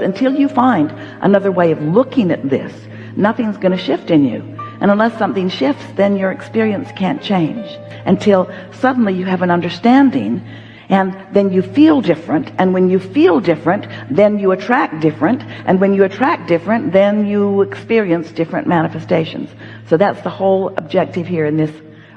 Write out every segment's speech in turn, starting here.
Until you find another way of looking at this, nothing's going to shift in you. And unless something shifts, then your experience can't change. Until suddenly you have an understanding, and then you feel different. And when you feel different, then you attract different. And when you attract different, then you experience different manifestations. So that's the whole objective here in this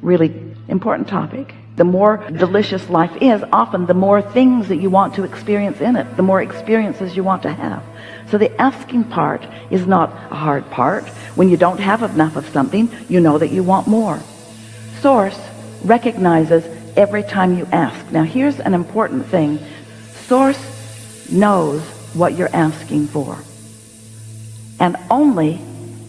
really important topic. The more delicious life is, often the more things that you want to experience in it, the more experiences you want to have. So the asking part is not a hard part. When you don't have enough of something, you know that you want more. Source recognizes every time you ask. Now here's an important thing. Source knows what you're asking for, and only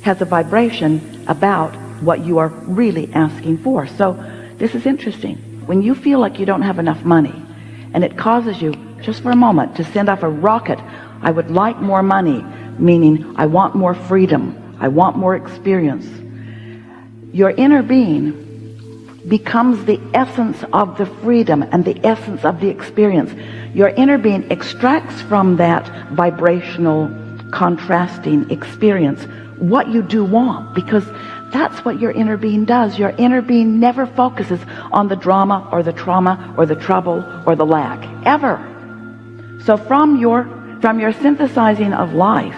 has a vibration about what you are really asking for. So this is interesting. When you feel like you don't have enough money, and it causes you, just for a moment, to send off a rocket, I would like more money, meaning I want more freedom, I want more experience. Your inner being becomes the essence of the freedom and the essence of the experience. Your inner being extracts from that vibrational, contrasting experience what you do want, because that's what your inner being does. Your inner being never focuses on the drama or the trauma or the trouble or the lack, ever. So from your synthesizing of life,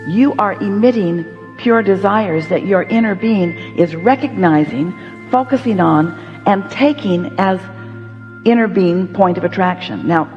you are emitting pure desires that your inner being is recognizing, focusing on, and taking as inner being point of attraction. Now,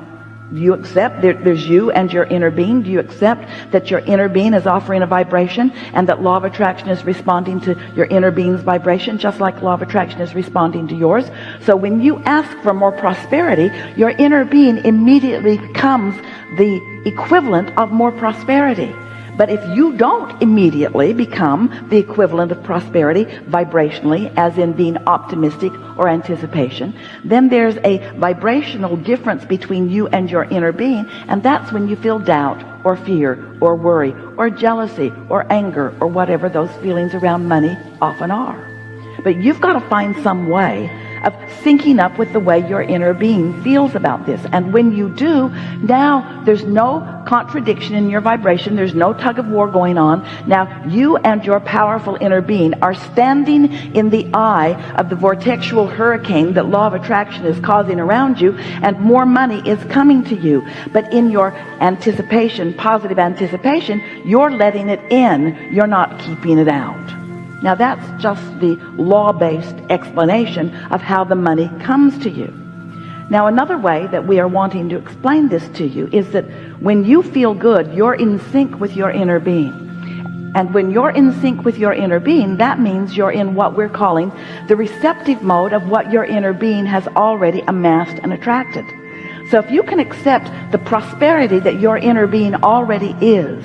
do you accept there's you and your inner being? Do you accept that your inner being is offering a vibration, and that law of attraction is responding to your inner being's vibration, just like law of attraction is responding to yours? So when you ask for more prosperity, your inner being immediately becomes the equivalent of more prosperity. But if you don't immediately become the equivalent of prosperity vibrationally, as in being optimistic or anticipation, then there's a vibrational difference between you and your inner being, and that's when you feel doubt or fear or worry or jealousy or anger or whatever those feelings around money often are. But you've got to find some way of syncing up with the way your inner being feels about this. And when you do, now there's no contradiction in your vibration. There's no tug of war going on. Now you and your powerful inner being are standing in the eye of the vortexual hurricane that law of attraction is causing around you, and more money is coming to you. But in your anticipation, positive anticipation, you're letting it in. You're not keeping it out. Now that's just the law-based explanation of how the money comes to you. Now another way that we are wanting to explain this to you is that when you feel good, you're in sync with your inner being. And when you're in sync with your inner being, that means you're in what we're calling the receptive mode of what your inner being has already amassed and attracted. So if you can accept the prosperity that your inner being already is,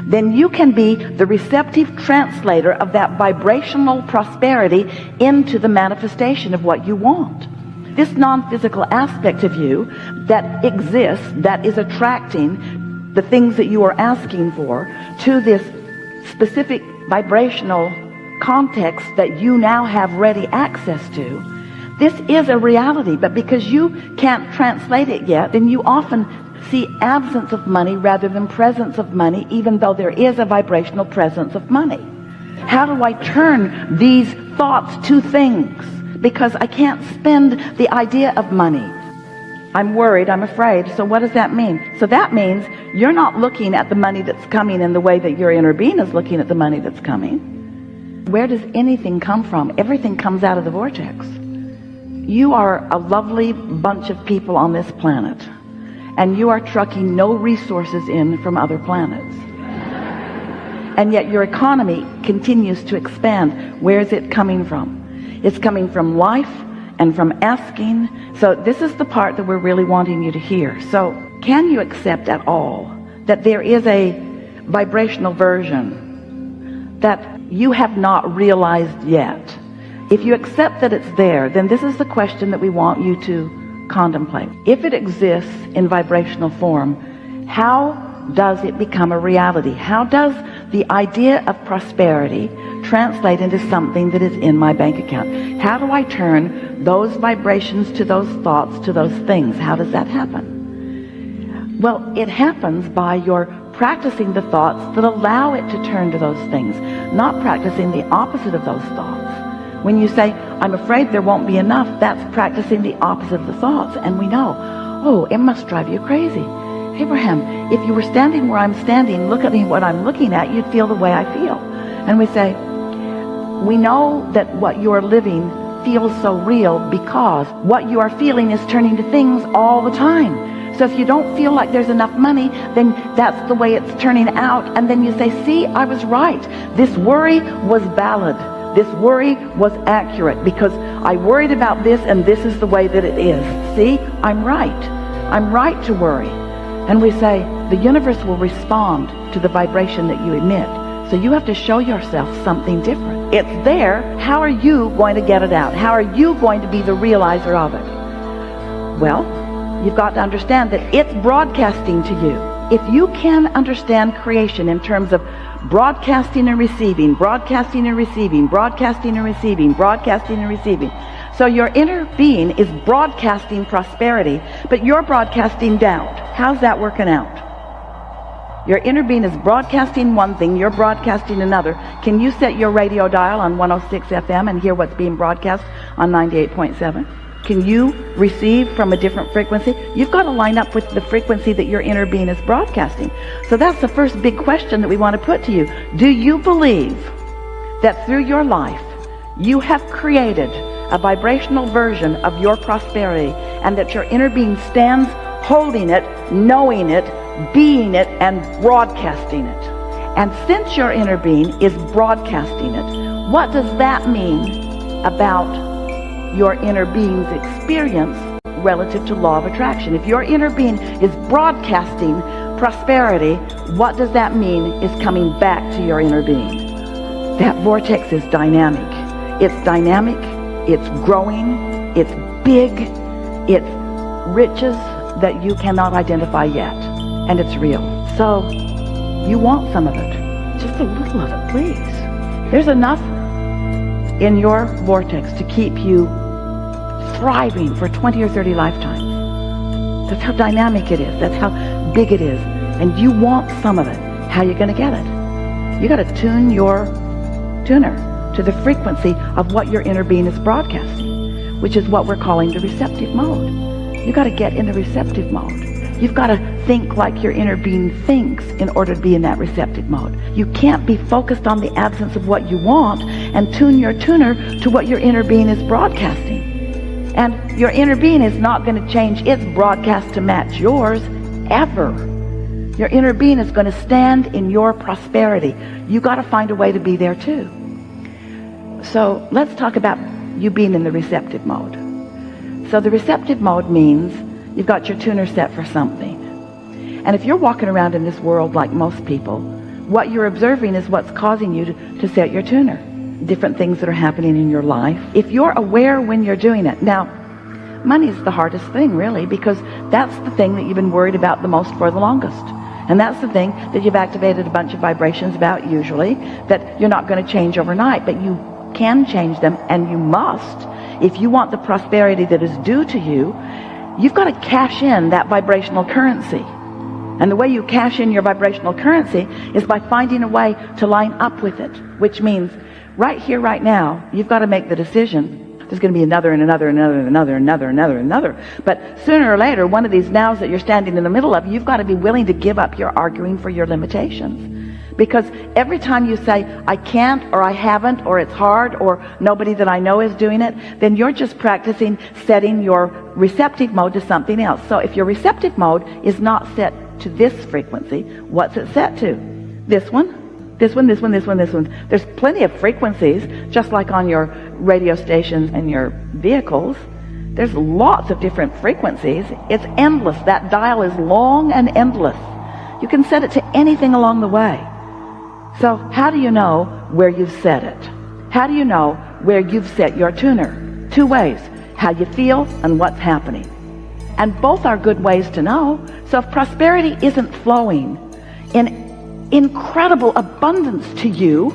then you can be the receptive translator of that vibrational prosperity into the manifestation of what you want. This non-physical aspect of you that exists, that is attracting the things that you are asking for to this specific vibrational context that you now have ready access to, this is a reality. But because you can't translate it yet, then you often see absence of money rather than presence of money, even though there is a vibrational presence of money. How do I turn these thoughts to things? Because I can't spend the idea of money. I'm worried, I'm afraid. So what does that mean? So that means you're not looking at the money that's coming in the way that your inner being is looking at the money that's coming. Where does anything come from? Everything comes out of the vortex. You are a lovely bunch of people on this planet, and you are trucking no resources in from other planets. And yet your economy continues to expand. Where is it coming from? It's coming from life and from asking. So this is the part that we're really wanting you to hear. So can you accept at all that there is a vibrational version that you have not realized yet? If you accept that it's there, then this is the question that we want you to contemplate. If it exists in vibrational form, how does it become a reality? How does the idea of prosperity translate into something that is in my bank account? How do I turn those vibrations to those thoughts, to those things? How does that happen? Well, it happens by your practicing the thoughts that allow it to turn to those things, not practicing the opposite of those thoughts. When you say, I'm afraid there won't be enough, that's practicing the opposite of the thoughts. And we know, oh, it must drive you crazy. Abraham, if you were standing where I'm standing, look at me what I'm looking at, you'd feel the way I feel. And we say, we know that what you are living feels so real because what you are feeling is turning to things all the time. So if you don't feel like there's enough money, then that's the way it's turning out. And then you say, see, I was right. This worry was valid. This worry was accurate because I worried about this and this is the way that it is. See, I'm right. I'm right to worry. And we say, the universe will respond to the vibration that you emit. So you have to show yourself something different. It's there. How are you going to get it out? How are you going to be the realizer of it? Well, you've got to understand that it's broadcasting to you. If you can understand creation in terms of broadcasting and receiving, broadcasting and receiving, broadcasting and receiving, broadcasting and receiving. So your inner being is broadcasting prosperity, but you're broadcasting doubt. How's that working out? Your inner being is broadcasting one thing, you're broadcasting another. Can you set your radio dial on 106 FM and hear what's being broadcast on 98.7? Can you receive from a different frequency? You've got to line up with the frequency that your inner being is broadcasting. So that's the first big question that we want to put to you. Do you believe that through your life you have created a vibrational version of your prosperity and that your inner being stands holding it, knowing it, being it, and broadcasting it? And since your inner being is broadcasting it, what does that mean about your inner being's experience relative to law of attraction? If your inner being is broadcasting prosperity, what does that mean is coming back to your inner being? That vortex is dynamic. It's dynamic, it's growing, it's big, it's riches that you cannot identify yet, and it's real. So you want some of it, just a little of it, please. There's enough in your vortex to keep you thriving for 20 or 30 lifetimes. That's how dynamic it is. That's how big it is. And you want some of it. How are you going to get it? You got to tune your tuner to the frequency of what your inner being is broadcasting, which is what we're calling the receptive mode. You got to get in the receptive mode. You've got to think like your inner being thinks in order to be in that receptive mode. You can't be focused on the absence of what you want and tune your tuner to what your inner being is broadcasting. And your inner being is not going to change its broadcast to match yours, ever. Your inner being is going to stand in your prosperity. You got to find a way to be there too. So let's talk about you being in the receptive mode. So the receptive mode means you've got your tuner set for something. And if you're walking around in this world like most people, what you're observing is what's causing you to set your tuner. Different things that are happening in your life. If you're aware when you're doing it. Now, money is the hardest thing, really, because that's the thing that you've been worried about the most for the longest. And that's the thing that you've activated a bunch of vibrations about, usually, that you're not going to change overnight, but you can change them, and you must. If you want the prosperity that is due to you, you've got to cash in that vibrational currency. And the way you cash in your vibrational currency is by finding a way to line up with it, which means right here, right now, you've got to make the decision. There's going to be another and another and another and another and another and another and another. But sooner or later, one of these nows that you're standing in the middle of, you've got to be willing to give up your arguing for your limitations. Because every time you say, I can't, or I haven't, or it's hard, or nobody that I know is doing it, then you're just practicing setting your receptive mode to something else. So if your receptive mode is not set to this frequency, what's it set to? This one? This one, this one, this one, this one. There's plenty of frequencies, just like on your radio stations and your vehicles. There's lots of different frequencies. It's endless. That dial is long and endless. You can set it to anything along the way. So how do you know where you've set it? How do you know where you've set your tuner? Two ways: how you feel and what's happening. And both are good ways to know. So if prosperity isn't flowing in incredible abundance to you,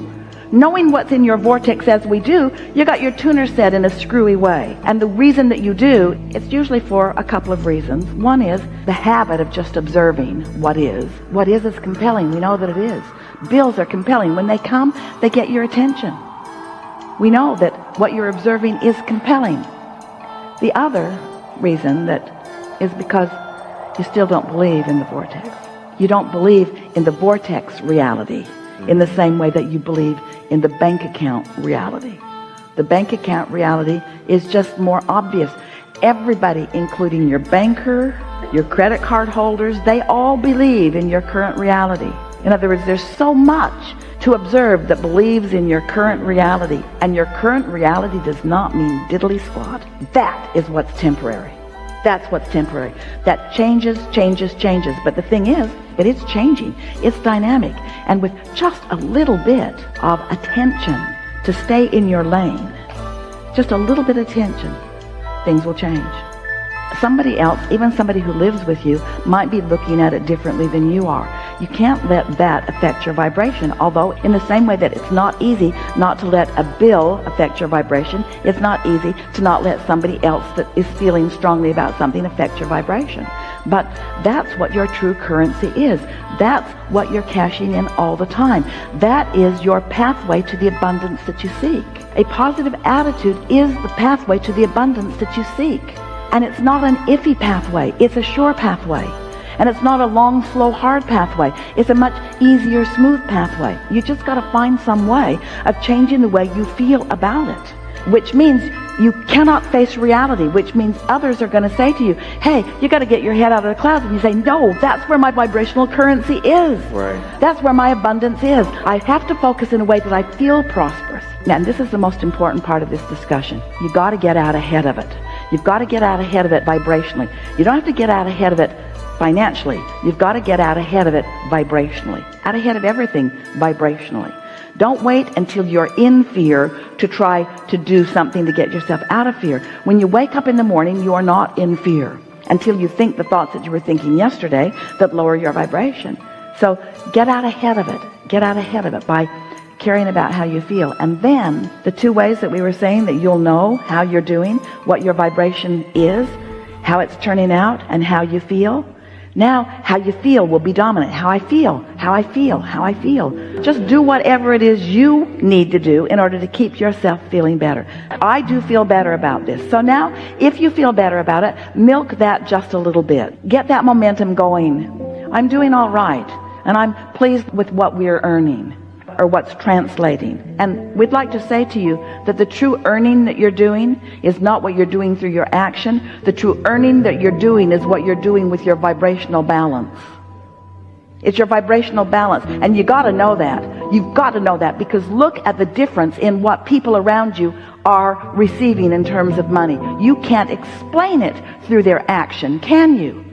Knowing what's in your vortex as we do, you got your tuner set in a screwy way. And the reason that you do, it's usually for a couple of reasons. One is the habit of just observing what is. What is compelling. We know that it is. Bills are compelling. When they come, they get your attention. We know that what you're observing is compelling. The other reason that is because you still don't believe in the vortex. You don't believe in the vortex reality in the same way that you believe in the bank account reality. The bank account reality is just more obvious. Everybody, including your banker, your credit card holders, they all believe in your current reality. In other words, there's so much to observe that believes in your current reality, and your current reality does not mean diddly squat. That is what's temporary. That's what's temporary. That changes. But the thing is, it is changing. It's dynamic. And with just a little bit of attention to stay in your lane, just a little bit of attention, things will change. Somebody else, even somebody who lives with you, might be looking at it differently than you are. You can't let that affect your vibration, although in the same way that it's not easy not to let a bill affect your vibration, it's not easy to not let somebody else that is feeling strongly about something affect your vibration. But that's what your true currency is. That's what you're cashing in all the time. That is your pathway to the abundance that you seek. A positive attitude is the pathway to the abundance that you seek. And it's not an iffy pathway, it's a sure pathway. And it's not a long, slow, hard pathway. It's a much easier, smooth pathway. You just got to find some way of changing the way you feel about it, which means you cannot face reality, which means others are going to say to you, hey, you got to get your head out of the clouds. And you say, no, that's where my vibrational currency is. Right. That's where my abundance is. I have to focus in a way that I feel prosperous. Now, and this is the most important part of this discussion. You got to get out ahead of it. You've got to get out ahead of it vibrationally. You don't have to get out ahead of it financially. You've got to get out ahead of it vibrationally. Out ahead of everything vibrationally. Don't wait until you're in fear to try to do something to get yourself out of fear. When you wake up in the morning, you are not in fear until you think the thoughts that you were thinking yesterday that lower your vibration. So get out ahead of it. Get out ahead of it by caring about how you feel. And then the two ways that we were saying that you'll know how you're doing, what your vibration is, how it's turning out, and how you feel. Now, how you feel will be dominant. How I feel, how I feel, how I feel. Just do whatever it is you need to do in order to keep yourself feeling better. I do feel better about this. So now, if you feel better about it, milk that just a little bit. Get that momentum going. I'm doing all right, and I'm pleased with what we're earning, or what's translating. And we'd like to say to you that the true earning that you're doing is not what you're doing through your action. The true earning that you're doing is what you're doing with your vibrational balance. It's your vibrational balance. And you got to know that. You've got to know that, because look at the difference in what people around you are receiving in terms of money. You can't explain it through their action, can you?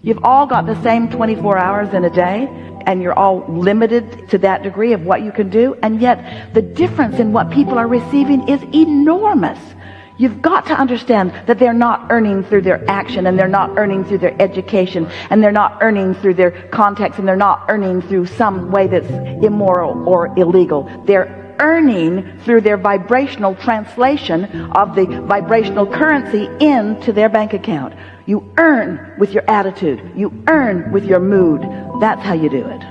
You've all got the same 24 hours in a day, and you're all limited to that degree of what you can do, and yet the difference in what people are receiving is enormous. You've got to understand that they're not earning through their action, and they're not earning through their education, and they're not earning through their context, and they're not earning through some way that's immoral or illegal. They're earning through their vibrational translation of the vibrational currency into their bank account. You earn with your attitude. You earn with your mood. That's how you do it.